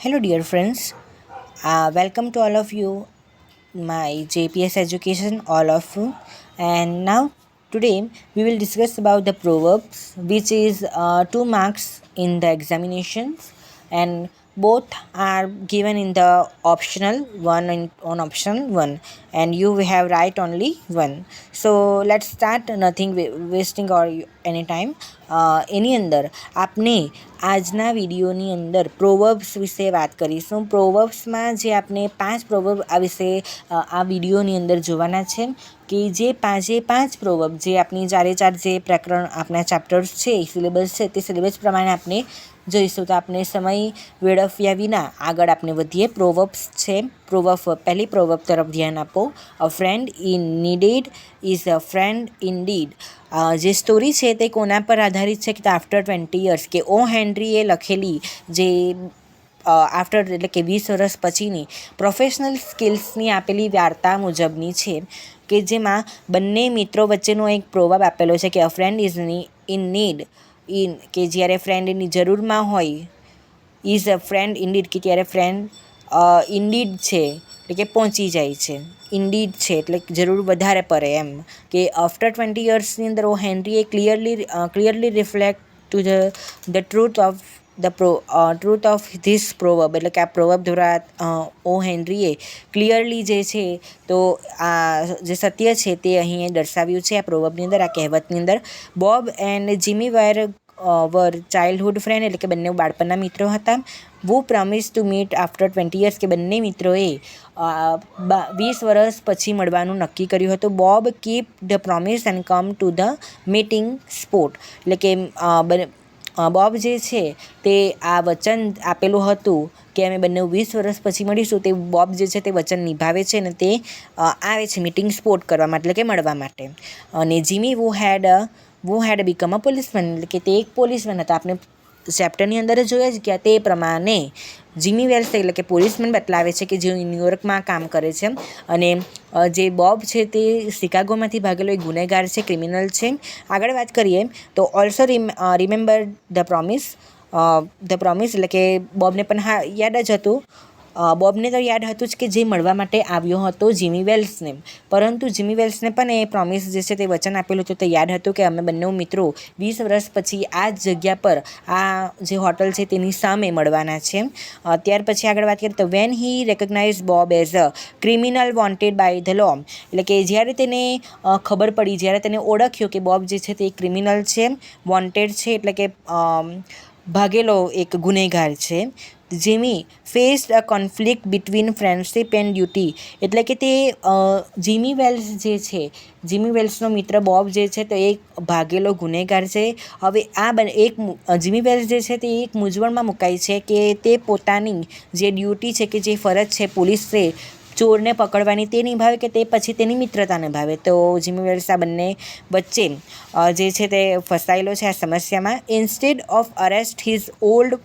Hello, dear friends. Welcome to all of you, my JPS education, all of you. And now, today, we will discuss about the proverbs, which is 2 marks in the examinations, and both are given in the optional one and on optional one, and you have write only one. So let's start. Nothing wasting or any time. એની અંદર આપને આજના વિડીયોની અંદર પ્રોવર્બ્સ વિશે વાત કરીશું. પ્રોવર્બ્સમાં જે આપણે 5 પ્રોવર્બ આ વિશે આ વિડીયોની અંદર જોવાના છે કે જે પાંચ પ્રોવર્બ જે આપણી ચાર જે પ્રકરણ આપણા ચેપ્ટર્સ છે સિલેબસ છે તે સિલેબસ પ્રમાણે આપણે જોઈશું. તો આપણે સમય વેડફ્યા વિના આગળ આપણે વધીએ. પ્રોવર્બ્સ છે. પહેલી પ્રોવર્બ તરફ ધ્યાન આપો. A friend in needed is a friend in deed. જે સ્ટોરી છે તે કોના પર આધારિત છે કે આફ્ટર 20 યર્સ કે ઓ હેનરીએ લખેલી જે આફ્ટર એટલે કે 20 વર્ષ પછીની પ્રોફેશનલ સ્કિલ્સની આપેલી વાર્તા મુજબની છે કે જેમાં બંને મિત્રો વચ્ચેનો એક પ્રોવર્બ આપેલો છે કે અ ફ્રેન્ડ ઇઝ ઇન નીડ કે જ્યારે ફ્રેન્ડ એની જરૂરમાં હોય, ઇઝ અ ફ્રેન્ડ ઇનડીડ કે ત્યારે ફ્રેન્ડ ઇનડીડ છે એટલે કે પહોંચી જાય છે. ઇનડીડ છે એટલે જરૂર વધારે પડે એમ કે આફ્ટર 20 યર્સની અંદર ઓ હેનરીએ clearly reflect to the truth of this proverb એટલે કે આ પ્રોવર્બ દ્વારા ઓ હેનરીએ ક્લિયરલી જે છે તો આ જે સત્ય છે તે અહીં દર્શાવ્યું છે આ પ્રોવર્બની અંદર, આ કહેવતની અંદર. Bob and Jimmy were childhood friend એટલે કે બંને બાળપણના મિત્રો હતા. Who promise to meet after 20 years કે બંને મિત્રોએ 20 વર્ષ પછી મળવાનું નક્કી કર્યું હતું. Bob keep the promise and come to the meeting spot એટલે કે બોબ જે છે તે આ વચન આપેલું હતું કે અમે બંને 20 વર્ષ પછી મળીશું. તે બોબ જે છે તે વચન નિભાવે છે અને તે આવે છે મીટિંગ સ્પોટ કરવા માટે એટલે કે મળવા માટે. અને Jimmy who had become a policeman એટલે કે તે એક પોલીસમેન હતા. આપણે ચેપ્ટરની અંદર જોયા જ ગયા તે પ્રમાણે જીમી વેલ્સ એટલે કે પોલીસમેન બતલાવે છે કે જે ન્યુયોર્કમાં કામ કરે છે અને જે બોબ છે તે શિકાગોમાંથી ભાગેલો એક ગુનેગાર છે, ક્રિમિનલ છે. આગળ વાત કરીએ તો ઓલ્સો રિમેમ્બર ધ પ્રોમિસ એટલે કે બોબને પણ યાદ જ હતું. બોબને તો યાદ હતું જ કે જે મળવા માટે આવ્યો હતો જીમી વેલ્સને, પરંતુ જીમી વેલ્સને પણ એ પ્રોમિસ જે છે તે વચન આપેલું હતું તે યાદ હતું કે અમે બંને મિત્રો 20 વર્ષ પછી આ જ જગ્યા પર આ જે હોટલ છે તેની સામે મળવાના છે. ત્યાર પછી આગળ વાત કરીએ તો when he recognize Bob as a criminal wanted by the law એટલે કે જ્યારે તેને ખબર પડી, જ્યારે તેને ઓળખ્યો કે બોબ જે છે તે ક્રિમિનલ છે, વોન્ટેડ છે એટલે કે ભાગેલો એક ગુનેગાર છે. Jimmy faced a conflict between friendship and duty એટલે કે તે જીમી વેલ્સ જે છે, જીમી વેલ્સનો મિત્ર બોબ જે છે તો એક ભાગેલો ગુનેગાર છે. હવે જીમી વેલ્સ જે છે તે એક મૂંઝવણમાં મુકાય છે કે તે પોતાની જે ડ્યુટી છે કે જે ફરજ છે પોલીસ છે ચોરને પકડવાની તે નિભાવે કે તે પછી તેની મિત્રતા નિભાવે. તો જીમી વેલ્સ આ બંને વચ્ચે જે છે તે ફસાયેલો છે આ સમસ્યામાં. Instead of arrest his old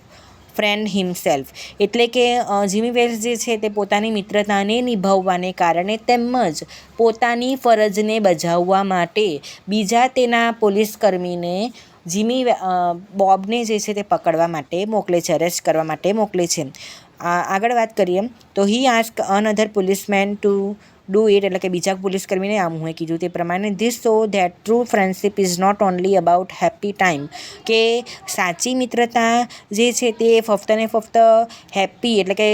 friend himself એટલે કે જીમી વેલ્સ જે છે તે પોતાની મિત્રતાને નિભાવવાને કારણે તેમજ પોતાની ફરજને બજાવવા માટે બીજા તેના પોલીસકર્મીને બોબને જે છે તે પકડવા માટે મોકલે છે, અરેસ્ટ કરવા માટે મોકલે છે. આગળ વાત કરીએ તો he ask another policeman to do it એટલે કે બીજા પોલીસકર્મીને આ મુએ કીધું તે પ્રમાણે. This so that true friendship is not only about happy time કે સાચી મિત્રતા જે છે તે ફક્ત ને ફક્ત હેપી એટલે કે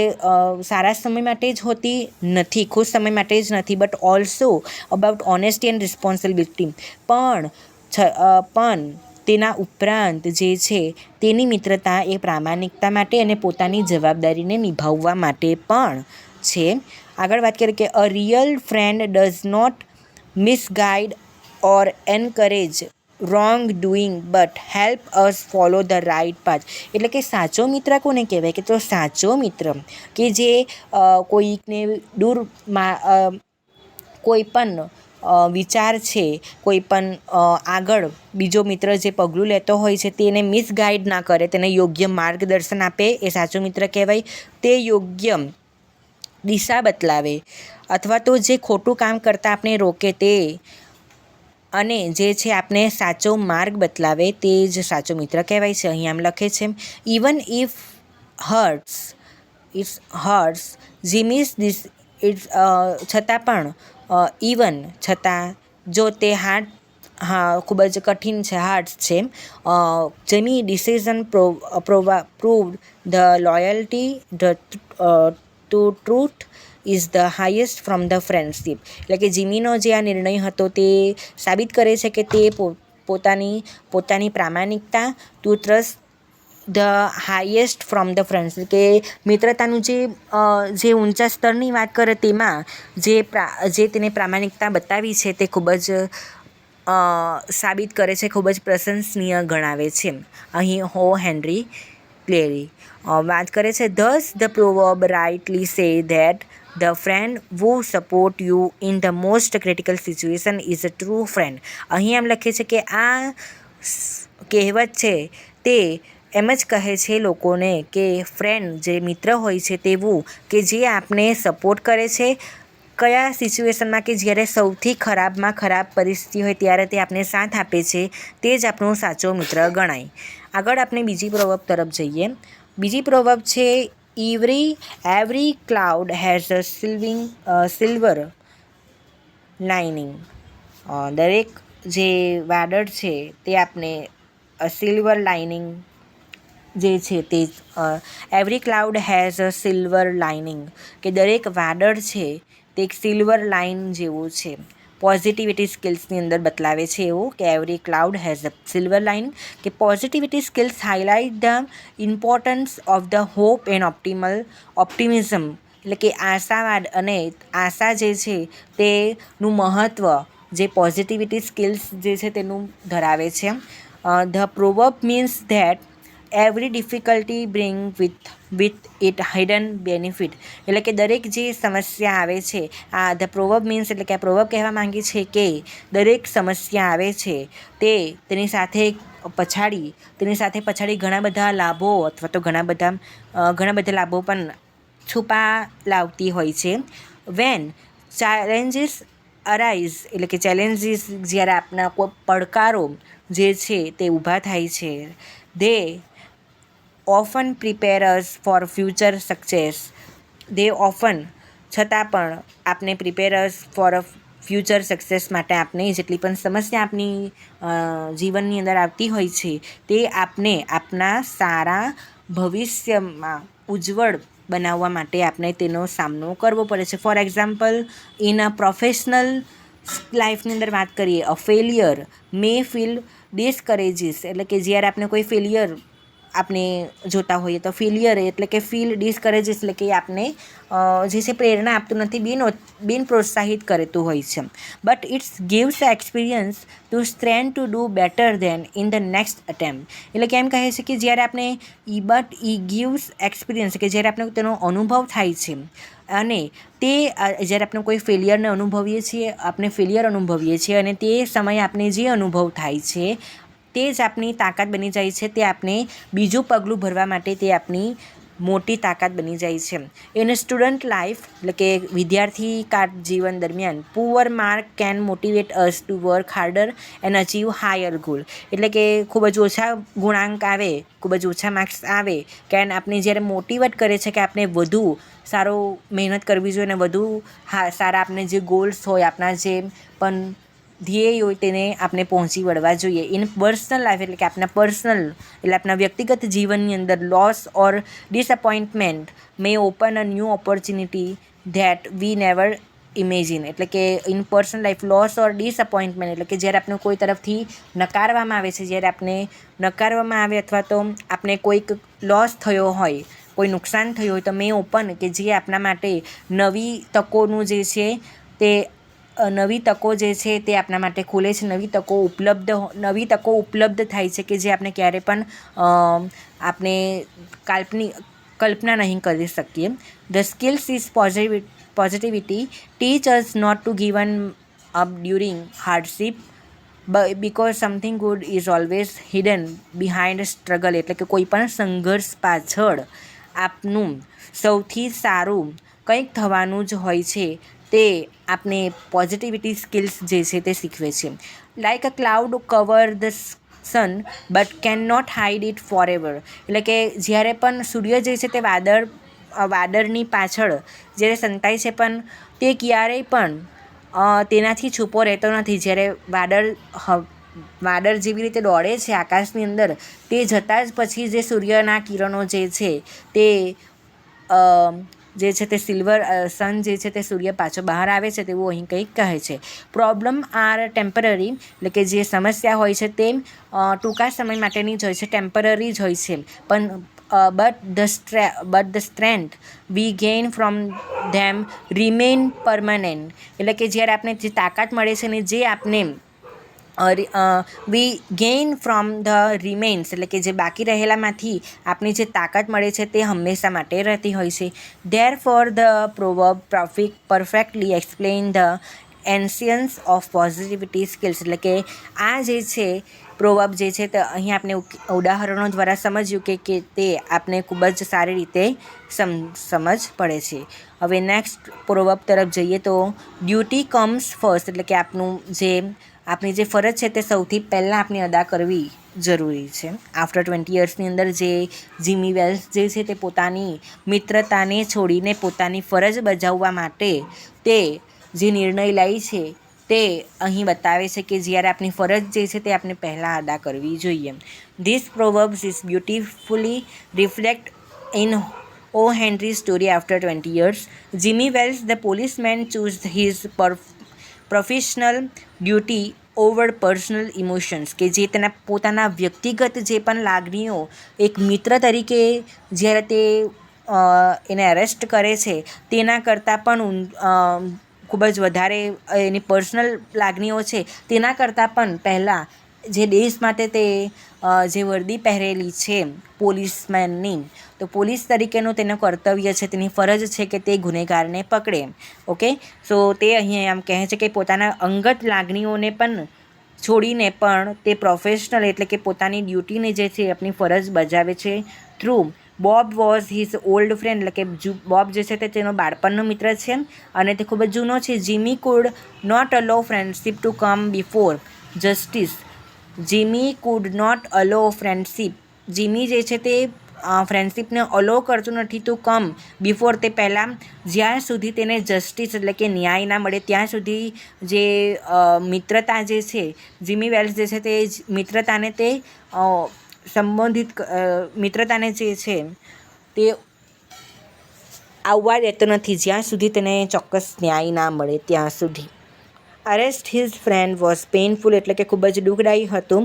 સારા સમય માટે જ હોતી નથી, ખુશ સમય માટે જ નથી, but also about honesty and responsibility પણ તેના ઉપરાંત જે છે તેની મિત્રતા એ પ્રામાણિકતા માટે અને પોતાની જવાબદારીને નિભાવવા માટે પણ છે. આગળ વાત કરીએ કે a real friend does not misguide or encourage wrong doing but help us follow the right path એટલે કે સાચો મિત્ર કોને કહેવાય કે તો સાચો મિત્ર કે જે કોઈકને કોઈ પણ વિચાર છે, કોઈ પણ આગળ બીજો મિત્ર જે પગલું લેતો હોય છે તેને મિસગાઈડ ના કરે, તેને યોગ્ય માર્ગદર્શન આપે એ સાચો મિત્ર કહેવાય. તે યોગ્ય દિશા બતલાવે અથવા તો જે ખોટું કામ કરતાં આપણે રોકે તે અને જે છે આપણે સાચો માર્ગ બતલાવે તે જ સાચો મિત્ર કહેવાય છે. અહીં આમ લખે છે even if hurts it's hurts Jimmy's this it's છતાં પણ ઇવન છતાં જો તે હાર્ડ ખૂબ જ કઠિન છે હાર્ડ છે Jamie decision proved the loyalty to truth is the highest from the friendship. એટલે કે જીમીનો જે આ નિર્ણય હતો તે સાબિત કરે છે કે તે પોતાની પ્રામાણિકતા to trust the highest from the friends કે મિત્રતાનું જે ઊંચા સ્તરની વાત કરે તેમાં જે તેને પ્રામાણિકતા બતાવી છે તે ખૂબ જ સાબિત કરે છે, ખૂબ જ પ્રશંસનીય ગણાવે છે. અહીં હેનરી ક્લેરી વાત કરે છે this the proverb rightly say that the friend who support you in the most critical situation is a true friend. અહીં એમ લખે છે કે આ કહેવત છે તે એમ જ કહે છે લોકોને કે ફ્રેન્ડ જે મિત્ર હોય છે તેવું કે જે આપને સપોર્ટ કરે છે કયા સિચ્યુએશનમાં કે જ્યારે સૌથી ખરાબમાં ખરાબ પરિસ્થિતિ હોય ત્યારે તે આપને સાથ આપે છે તે જ આપણો સાચો મિત્ર ગણાય. આગળ આપણે બીજી પ્રોવર્બ તરફ જઈએ. બીજી પ્રોવર્બ છે every cloud has a silver lining. દરેક જે વાદળ છે તે આપને સિલ્વર લાઇનિંગ જે છે તે every cloud has a silver lining કે દરેક વાદળ છે તે એક સિલ્વર લાઇન જેવું છે. પોઝિટિવિટી સ્કિલ્સની અંદર બતલાવે છે એવું કે every cloud has a silver line કે positivity skills highlight the importance of the hope and optimism. એટલે કે આશાવાદ અને આશા જે છે તેનું મહત્ત્વ જે પોઝિટિવિટી સ્કિલ્સ જે છે તેનું ધરાવે છે. The proverb means that every difficulty bring with it hidden benefit. એટલે કે દરેક જે સમસ્યા આવે છે ધ પ્રોવર્બ મીન્સ એટલે કે આ પ્રોવર્બ કહેવા માંગે છે કે દરેક સમસ્યા આવે છે તેની સાથે પછાડી ઘણા બધા લાભો અથવા તો ઘણા બધા લાભો પણ છુપા લાવતી હોય છે. વેન ચેલેન્જીસ અરાઇઝ એટલે કે ચેલેન્જીસ જ્યારે આપણા કોઈ પડકારો જે છે તે ઊભા થાય છે they often prepare us for future success. છતાં પણ આપને prepare us for future success માટે આપને જેટલી પણ સમસ્યા આપની જીવનની અંદર આવતી હોય છે તે આપને આપના સારા ભવિષ્યમાં ઉજ્જવળ બનાવવા માટે આપણે તેનો સામનો કરવો પડે છે. For example in a professional લાઈફની અંદર વાત કરીએ અ ફેલિયર મે ફીલ ડિસ્કરેજીસ. એટલે કે જ્યારે આપણે કોઈ ફેલિયર આપણે જોતા હોઈએ તો ફેલિયર એટલે કે ફીલ ડિસ્કરેજીસ એટલે કે આપને જે છે પ્રેરણા આપતું નથી, બિન પ્રોત્સાહિત કરતું હોય છે. But it's gives experience to strength to do better than in the next attempt. એટલે કે એમ કહે છે કે જ્યારે આપણે ગિવ્સ એક્સપિરિયન્સ કે જ્યારે આપણે તેનો અનુભવ થાય છે અને તે જ્યારે આપણે કોઈ ફેલિયર અનુભવીએ છીએ અને તે સમયે આપણે જે અનુભવ થાય છે તે જ આપણી તાકાત બની જાય છે. તે આપણે બીજું પગલું ભરવા માટે તે આપણી મોટી તાકાત બની જાય છે. ઇન સ્ટુડન્ટ લાઈફ એટલે કે વિદ્યાર્થી જીવન દરમિયાન poor mark can motivate us to work harder and achieve higher goal. એટલે કે ખૂબ જ ઓછા ગુણાંક આવે, ખૂબ જ ઓછા માર્ક્સ આવે કે આપણે જ્યારે મોટિવેટ કરે છે કે આપણે વધુ સારો મહેનત કરવી જોઈએ અને વધુ સારા આપણે જે ગોલ્સ હોય આપણા જે પણ ધ્યેય હોય તેને આપણે પહોંચી વળવા જોઈએ. ઇન પર્સનલ લાઈફ એટલે કે આપણા વ્યક્તિગત જીવનની અંદર loss or disappointment May open a new opportunity that we never imagine. એટલે કે in personal life loss or disappointment એટલે કે જ્યારે આપણે કોઈ તરફથી નકારવામાં આવે અથવા તો આપણે કોઈક લોસ થયો હોય, કોઈ નુકસાન થયું હોય તો મે ઓપન કે જે આપણા માટે નવી તકો જે છે તે આપણા માટે ખુલે છે. નવી તકો ઉપલબ્ધ થાય છે કે જે આપણે ક્યારે પણ આપણે કલ્પના નહીં કરી શકીએ. The skills is positivity teach us not to given up during hardship because something good is always hidden behind struggle. એટલે કે કોઈ પણ સંઘર્ષ પાછળ આપનું સૌથી સારું કંઈક થવાનું જ હોય છે તે આપને પોઝિટિવિટી સ્કિલ્સ જે છે તે શીખવે છે. Like a cloud cover the sun but can not hide it forever. એટલે કે જ્યારે પણ સૂર્ય જે છે તે વાદળ વાદળની પાછળ જ્યારે સંતાય છે, પણ તે ક્યારેય પણ તેનાથી છૂપો રહેતો નથી. જ્યારે વાદળ જેવી રીતે દોડે છે આકાશની અંદર, તે જતાં જ પછી જે સૂર્યના કિરણો જે છે તે સિલ્વર સન જે છે તે સૂર્ય પાછો બહાર આવે છે, તેવું અહીં કંઈક કહે છે. પ્રોબ્લેમ આર ટેમ્પરરી, એટલે કે જે સમસ્યા હોય છે તે ટૂંકા સમય માટેની જ હોય છે, ટેમ્પરરી જ હોય છે, પણ but the strength we gain from them remain permanent. એટલે કે જ્યારે આપણે જે તાકાત મળે છે ને જે આપણે વી ગેઇન ફ્રોમ ધ રિમેન્સ, એટલે કે જે બાકી રહેલામાંથી આપણી જે તાકાત મળે છે તે હંમેશા માટે રહેતી હોય છે. Therefore the proverb perfectly explain the essence of positivity skills. એટલે કે આ જે છે પ્રોવર્બ જે છે તે અહીં આપણે ઉદાહરણો દ્વારા સમજ્યું કે તે આપણે ખૂબ જ સારી રીતે સમજ પડે છે. હવે નેક્સ્ટ પ્રોવર્બ તરફ જઈએ તો ડ્યુટી કમ્સ ફર્સ્ટ, એટલે કે આપણી જે ફરજ છે તે સૌથી પહેલાં આપણે અદા કરવી જરૂરી છે. આફ્ટર 20 યર્સની અંદર જે જીમી વેલ્સ જે છે તે પોતાની મિત્રતાને છોડીને પોતાની ફરજ બજાવવા માટે તે જે નિર્ણય લે છે તે અહીં બતાવે છે કે જ્યારે આપણી ફરજ જે છે તે આપણે પહેલાં અદા કરવી જોઈએ. This proverbs is beautifully reflect in O હેનરી's story after 20 years. Jimmy Wells, the policeman, chose his professional duty over personal emotions. કે જે તેના પોતાના વ્યક્તિગત જે પણ લાગણીઓ એક મિત્ર તરીકે જ્યારે તે એને અરેસ્ટ કરે છે તેના કરતાં પણ ખૂબ જ વધારે એની પર્સનલ લાગણીઓ છે તેના કરતાં પણ પહેલાં જે દેશ માટે તે જે વર્દી પહેરેલી છે પોલીસમેનની, તો પોલીસ તરીકેનું તેનું કર્તવ્ય છે, તેની ફરજ છે કે તે ગુનેગારને પકડે. ઓકે, સો તે અહીં આમ કહે છે કે પોતાના અંગત લાગણીઓને પણ છોડીને પણ તે પ્રોફેશનલ એટલે કે પોતાની ડ્યુટીને જે છે આપણી ફરજ બજાવે છે. Through Bob was his old friend, એટલે કે બોબ જે છે તે તેનો બાળપણનો મિત્ર છે અને તે ખૂબ જ જૂનો છે. Jimmy could not allow friendship to come before justice. Jimmy could not allow friendship, Jimmy જે છે તે ફ્રેન્ડશિપને અલો કરતું નથી ટુ કમ બિફોર, તે પહેલાં જ્યાં સુધી તેને જસ્ટિસ એટલે કે ન્યાય ના મળે ત્યાં સુધી જે મિત્રતા જે છે જીમી વેલ્સ જે છે તે મિત્રતાને તે મિત્રતાને જે છે તે આવવા દેતો નથી જ્યાં સુધી તેને ચોક્કસ ન્યાય ના મળે ત્યાં સુધી. Arrest his friend was painful, એટલે કે ખૂબ જ દુઃખદાયી હતું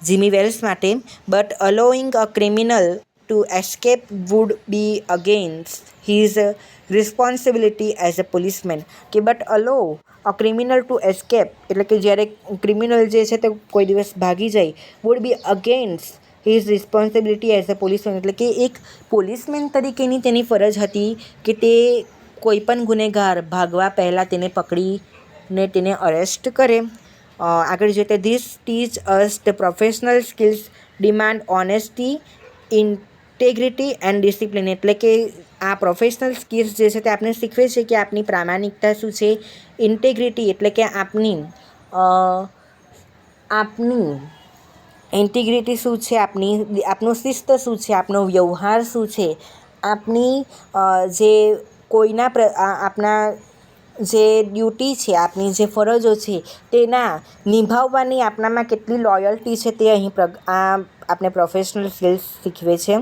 જીમી વેલ્સ માટે. But allowing a criminal to escape would be against his responsibility as a policeman. કે but allow a criminal to escape, એટલે કે જ્યારે ક્રિમિનલ જે છે તે કોઈ દિવસ ભાગી જાય, wood be against his responsibility as a policeman, એટલે કે એક પોલીસમેન તરીકેની તેની ફરજ હતી કે તે કોઈ પણ ગુનેગાર ભાગવા પહેલાં તેને પકડીને તેને અરેસ્ટ કરે. આગળ જોઈએ તો this teach us the professional skills demand honesty, integrity and discipline, એટલે કે આ પ્રોફેશનલ સ્કિલ્સ જે છે તે આપણે શીખવે છે કે આપણી પ્રામાણિકતા શું છે, ઇન્ટેગ્રિટી એટલે કે આપણી ઇન્ટિગ્રિટી શું છે, આપણું શિસ્ત શું છે, આપણો વ્યવહાર શું છે, આપણી જે આપણા જે ડ્યુટી છે, આપણી જે ફરજો છે તેના નિભાવવાની આપણામાં કેટલી લોયલ્ટી છે તે અહીં આપણે પ્રોફેશનલ સ્કિલ્સ શીખવે છે.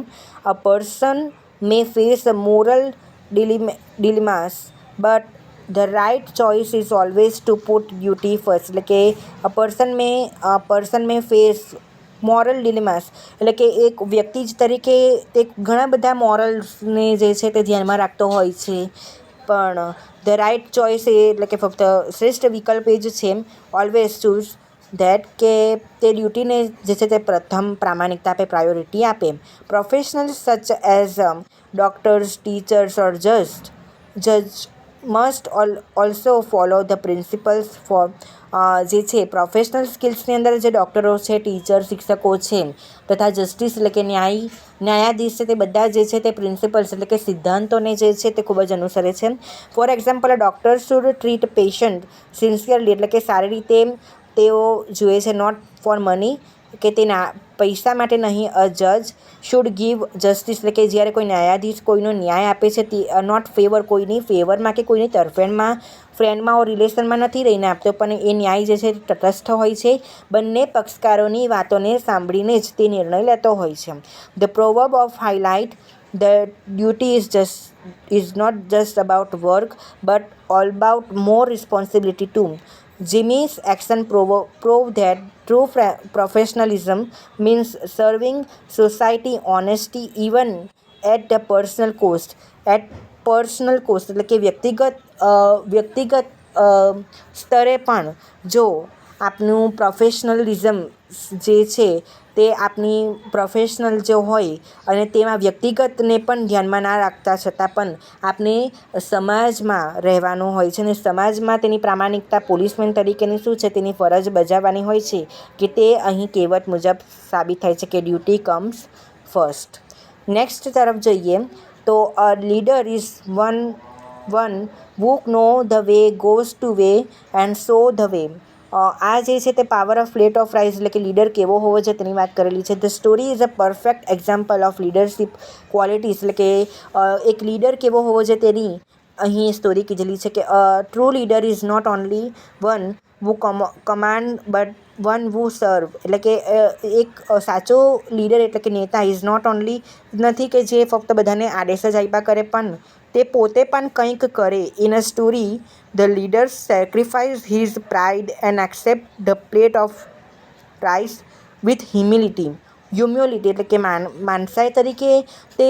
A person may face moral dilemmas but the right choice is always to put duty first, એટલે કે person may face moral dilemmas, એટલે કે એક વ્યક્તિ તરીકે તે ઘણા બધા મોરલ્સને જે છે તે ધ્યાનમાં રાખતો હોય છે, પણ ધ રાઇટ ચોઇસ એટલે કે ફક્ત શ્રેષ્ઠ વિકલ્પ એ જ છે ઓલવેઝ ચૂઝ ધેટ, કે તે ડ્યુટીને જે છે તે પ્રથમ પ્રામાણિકતા આપે, પ્રાયોરિટી આપે. Professionals such as doctors, teachers or જજ must also follow the principles for, જે છે પ્રોફેશનલ સ્કિલ્સની અંદર જે ડૉક્ટરો છે, ટીચર, શિક્ષકો છે તથા જસ્ટિસ એટલે કે ન્યાયાધીશ છે તે બધા જે છે તે પ્રિન્સિપલ્સ એટલે કે સિદ્ધાંતોને જે છે તે ખૂબ જ અનુસરે છે. For example, a doctor should treat patient sincerely, એટલે કે સારી રીતે તેઓ જુએ છે, નોટ ફોર મની કે તે પૈસા માટે નહીં. અ જજ શુડ ગીવ જસ્ટિસ, એટલે કે જ્યારે કોઈ ન્યાયાધીશ કોઈનો ન્યાય આપે છે તે નોટ ફેવર, કોઈની ફેવરમાં કે કોઈની તરફેણમાં, ફ્રેન્ડમાં ઓર રિલેશનમાં નથી રહીને આપતો, પણ એ ન્યાય જે છે તટસ્થ હોય છે. બંને પક્ષકારોની વાતોને સાંભળીને જ તે નિર્ણય લેતો હોય છે. The proverb of highlight the duty is not just about work but all about more responsibility too. Jimmy's action prove that true professionalism means serving society honesty even at the personal cost. At personal cost એટલે કે વ્યક્તિગત સ્તરે પણ જો આપનું professionalism જે છે તે આપની પ્રોફેશનલ જો હોય અને તેમાં વ્યક્તિગતને પણ ધ્યાનમાં ના રાખતા છતાં પણ આપણે સમાજમાં રહેવાનું હોય છે અને સમાજમાં તેની પ્રામાણિકતા પોલીસમેન તરીકેની શું છે તેની ફરજ બજાવવાની હોય છે કે તે અહીં કહેવત મુજબ સાબિત થાય છે કે ડ્યુટી કમ્સ ફર્સ્ટ. નેક્સ્ટ તરફ જોઈએ તો અ leader is one who know the way goes to way and show the way. આ જે છે તે power of plate of rice એટલે કે લીડર કેવો હોવો જોઈએ તેની વાત કરેલી છે. The story is a perfect example of leadership qualities, એટલે કે એક લીડર કેવો હોવો જોઈએ તેની અહીં સ્ટોરી કીધેલી છે કે true leader is not only one who command but one who serve, એટલે કે એક સાચો લીડર એટલે કે નેતા ઇઝ નોટ ઓનલી નથી કે જે ફક્ત બધાને આદેશ જ આપ્યા કરે પણ તે પોતે પણ કંઈક કરે. In a story the leader sacrifice his pride and accept the plate of rice with humility એટલે કે માણસાઈ તરીકે તે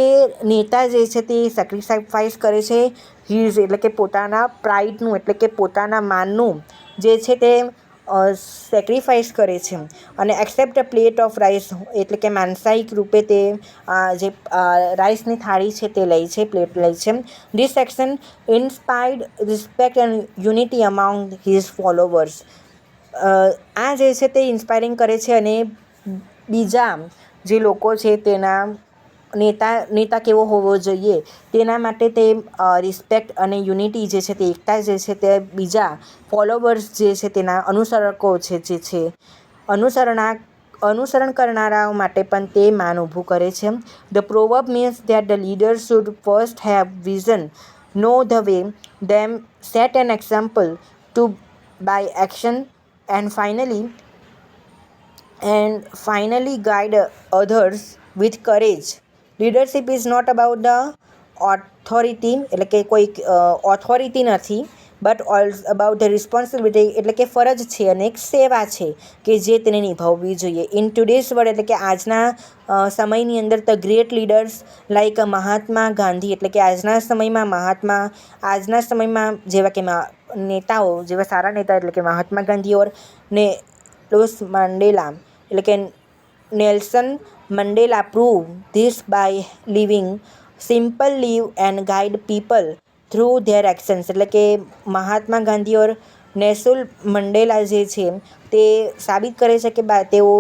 નેતા જે છે તે સેક્રિફાઈસ કરે છે. હિઝ એટલે કે પોતાના પ્રાઇડનું એટલે કે પોતાના માનનું જે છે તે સેક્રિફાઈસ કરે છે અને accept a plate of rice એટલે કે માનસાઈક રૂપે તે જે રાઈસની થાળી છે તે લે છે, પ્લેટ લે છે. This action inspired respect and unity among his followers. આ જે છે તે ઇન્સ્પાયરિંગ કરે છે અને બીજા જે લોકો છે તેના નેતા કેવો હોવો જોઈએ તેના માટે તે રિસ્પેક્ટ અને યુનિટી જે છે તે એકતા જે છે તે બીજા ફોલોવર્સ જે છે તેના અનુસરકો છે જે છે અનુસરણ કરનારાઓ માટે પણ તે માન ઊભું કરે છે. The proverb means that the leader should first have vision, know the way, then set an example to by action and finally guide others with courage. Leadership is not about the authority એટલે કે કોઈ authority નથી but all about the responsibility એટલે કે ફરજ છે અને એક સેવા છે કે જે તેને નિભાવવી જોઈએ. ઇન ટુડેઝ વર્લ્ડ એટલે કે આજના સમયની અંદર the great leaders like Mahatma Gandhi એટલે કે આજના સમયમાં જેવા કે નેતાઓ જેવા સારા નેતા એટલે કે Mahatma Gandhi or Nelson Mandela એટલે કે Nelson Mandela prove this by living simple live and guide people through their actions એટલે કે Mahatma Gandhi or Nelson Mandela જે છે તે સાબિત કરે છે કે તેઓ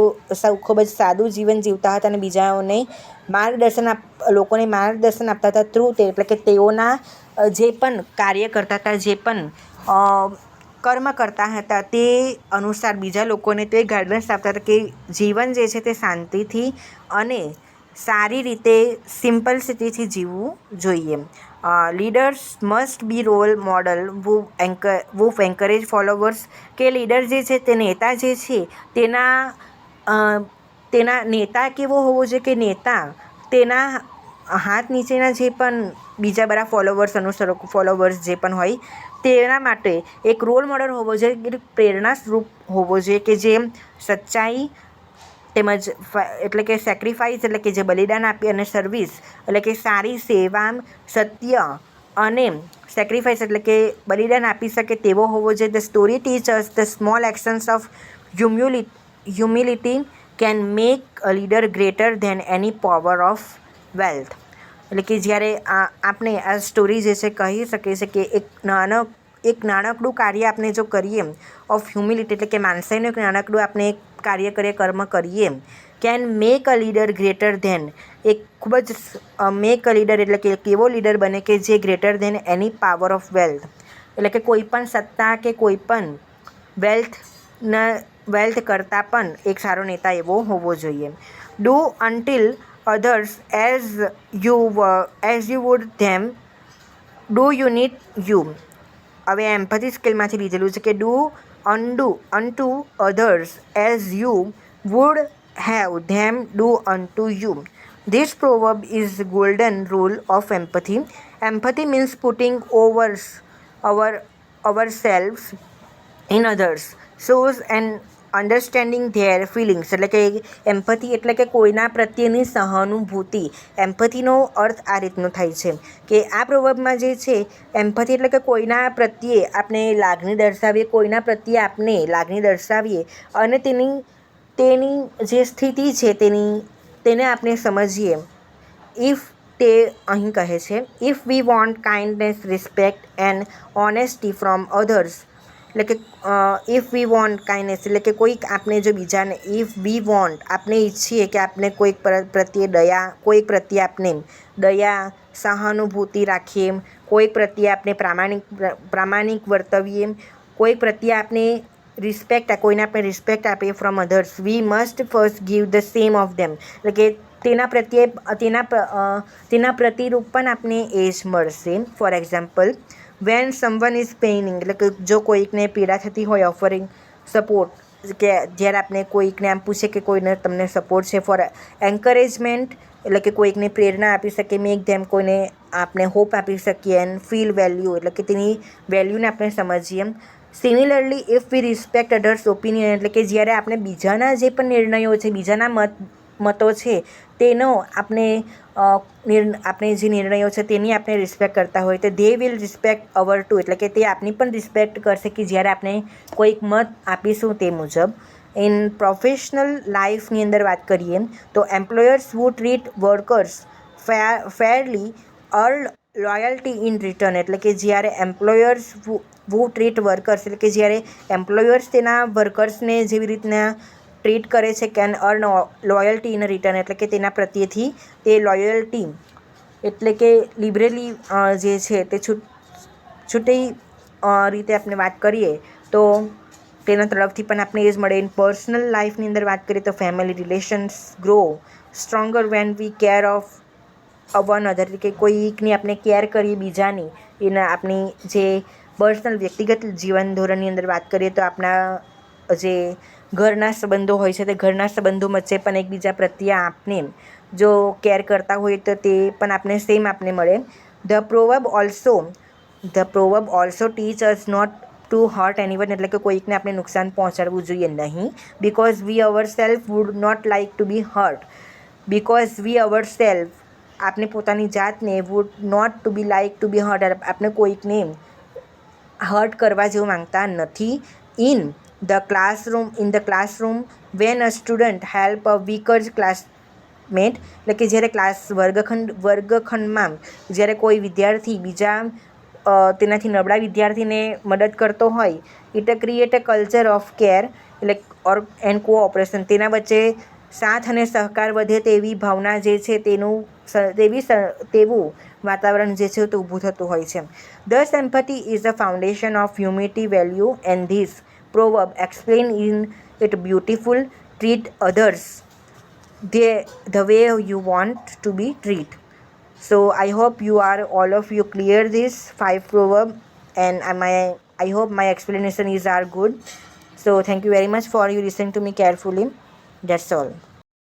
ખૂબ જ સાદું જીવન જીવતા હતા અને બીજાઓને લોકોને માર્ગદર્શન આપતા હતા થ્રુ તે એટલે કે તેઓના જે પણ કાર્ય કરતા હતા, જે પણ કર્મ કરતા હતા તે અનુસાર બીજા લોકોને તે ગાઈડન્સ આપતા હતા કે જીવન જે છે તે શાંતિથી અને સારી રીતે સિમ્પલ્સિટીથી જીવવું જોઈએ. Leaders must be role model who encourage followers કે લીડર જે છે તે નેતા જે છે તેના નેતા કેવો હોવો જોઈએ કે નેતા તેના હાથ નીચેના જે પણ બીજા બધા ફોલોવર્સ જે પણ હોય તેના માટે એક રોલ મોડલ હોવો જોઈએ, પ્રેરણાસ્વરૂપ હોવો જોઈએ કે જે સચ્ચાઈ તેમજ એટલે કે સેક્રિફાઈસ એટલે કે જે બલિદાન આપી અને સર્વિસ એટલે કે સારી સેવા, સત્ય અને સેક્રિફાઈસ એટલે કે બલિદાન આપી શકે તેવો હોવો જોઈએ. The story teachers the small actions of humility can make a leader greater than any power of wealth. એટલે કે જ્યારે આપણે આ સ્ટોરી જે છે કહી શકીએ છીએ કે એક નાનકડું કાર્ય આપણે જો કરીએ ઓફ હ્યુમિલિટી એટલે કે માણસાઈનું એક નાનકડું આપણે કાર્ય કરીએ, કર્મ કરીએ, can make a leader greater than એક ખૂબ જ મેક અ લીડર એટલે કે કેવો લીડર બને કે જે greater than any power of wealth એટલે કે કોઈ પણ સત્તા કે કોઈ પણ વેલ્થ ના વેલ્થ કરતાં પણ એક સારો નેતા એવો હોવો જોઈએ. Do until others as you would them do you need you. હવે એમ્પથી સ્કિલમાંથી લીધેલું છે કે do unto others as you would have them do unto you. This proverb is golden rule of empathy. Empathy means putting ourselves in others, shows and understanding their feelings. એટલે કે એમ્પથી એટલે કે કોઈના પ્રત્યેની સહાનુભૂતિ. એમ્પથીનો અર્થ આ રીતનો થાય છે કે આ પ્રોવર્બમાં જે છે એમ્પથી એટલે કે કોઈના પ્રત્યે આપણે લાગણી દર્શાવીએ, કોઈના પ્રત્યે આપણે લાગણી દર્શાવીએ અને તેની જે સ્થિતિ છે તેને આપણે સમજીએ. ઇફ તે અહીં કહે છે if we want kindness, respect and honesty from others. એટલે કે ઇફ વી વોન્ટ કાઇન્ડનેસ એટલે કે કોઈક આપણે જો બીજાને, ઇફ વી વોન્ટ આપણે ઈચ્છીએ કે આપણે કોઈક પ્રત્યે આપણે દયા, સહાનુભૂતિ રાખીએ, કોઈક પ્રત્યે આપણે પ્રામાણિક વર્તવીએ, કોઈક પ્રત્યે આપણે કોઈને આપણે રિસ્પેક્ટ આપીએ from others, we must first give the same of them. એટલે કે તેના પ્રતિરૂપ પણ આપણે એ જ મળશે. For example, when someone is paining એટલે કે જો કોઈકને પીડા થતી હોય, ઓફરિંગ સપોર્ટ કે જ્યારે આપણે કોઈકને આમ પૂછે કે કોઈને તમને સપોર્ટ છે. ફોર એન્કરેજમેન્ટ એટલે કે કોઈકને પ્રેરણા આપી શકીએ, મેક ધેમ કોઈને આપણે હોપ આપી શકીએ, એન્ડ ફીલ વેલ્યુ એટલે કે તેની વેલ્યુને આપણે સમજીએ. Similarly if V respect others opinion એટલે કે જ્યારે આપણે બીજાના જે પણ નિર્ણયો છે, બીજાના મતો છે તેનો આપણે જે નિર્ણયો છે તેની આપણે રિસ્પેક્ટ કરતા હોય તો they will respect our too એટલે કે તે આપની પણ રિસ્પેક્ટ કરશે કે જ્યારે આપણે કોઈક મત આપીશું તે મુજબ. ઇન પ્રોફેશનલ લાઈફની અંદર વાત કરીએ તો employers who treat workers fairly earn loyalty in return. એટલે કે જ્યારે એમ્પ્લોયર્સ વુ ટ્રીટ વર્કર્સ એટલે કે જ્યારે એમ્પ્લોયર્સ તેના વર્કર્સને જેવી રીતના ટ્રીટ કરે છે can earn loyalty in return એટલે કે તેના પ્રત્યેથી તે લોયલ્ટી એટલે કે લિબરલી જે છે તે છૂટી રીતે આપણે વાત કરીએ તો તેના તરફથી પણ આપણે એ જ મળે. ઇન પર્સનલ લાઈફની અંદર વાત કરીએ તો family relations grow stronger when we care of one other એટલે કે કોઈકની આપણે કેર કરીએ બીજાની. એના આપણી જે પર્સનલ વ્યક્તિગત જીવન ધોરણની અંદર વાત કરીએ તો આપણા જે ઘરના સંબંધો હોય છે તે ઘરના સંબંધો વચ્ચે પણ એકબીજા પ્રત્યે આપણે જો કેર કરતા હોય તો તે પણ આપણે સેમ આપણે મળે. The proverb also teach us not to hurt anyone એટલે કે કોઈકને આપણે નુકસાન પહોંચાડવું જોઈએ નહીં. Because we our self would not like to be hurt. Because we our self આપણે પોતાની જાતને would not to be like to be hurt આપણે કોઈકને હર્ટ કરવા જેવું માંગતા નથી. In the classroom when a student help a weaker classmate એટલે કે જ્યારે વર્ગખંડમાં જ્યારે કોઈ વિદ્યાર્થી બીજા તેનાથી નબળા વિદ્યાર્થીને મદદ કરતો હોય, it create a culture of care and cooperation તેના વચ્ચે સાથ અને સહકાર વધે તેવી ભાવના જે છે તેવું વાતાવરણ જે છે તે ઊભું થતું હોય છે. Thus empathy is the foundation of humanity value and this proverb explain in it beautiful. Treat others the way you want to be treated. So I hope all of you clear this 5 proverb and I hope my explanation are good. So thank you very much for you listening to me carefully. That's all.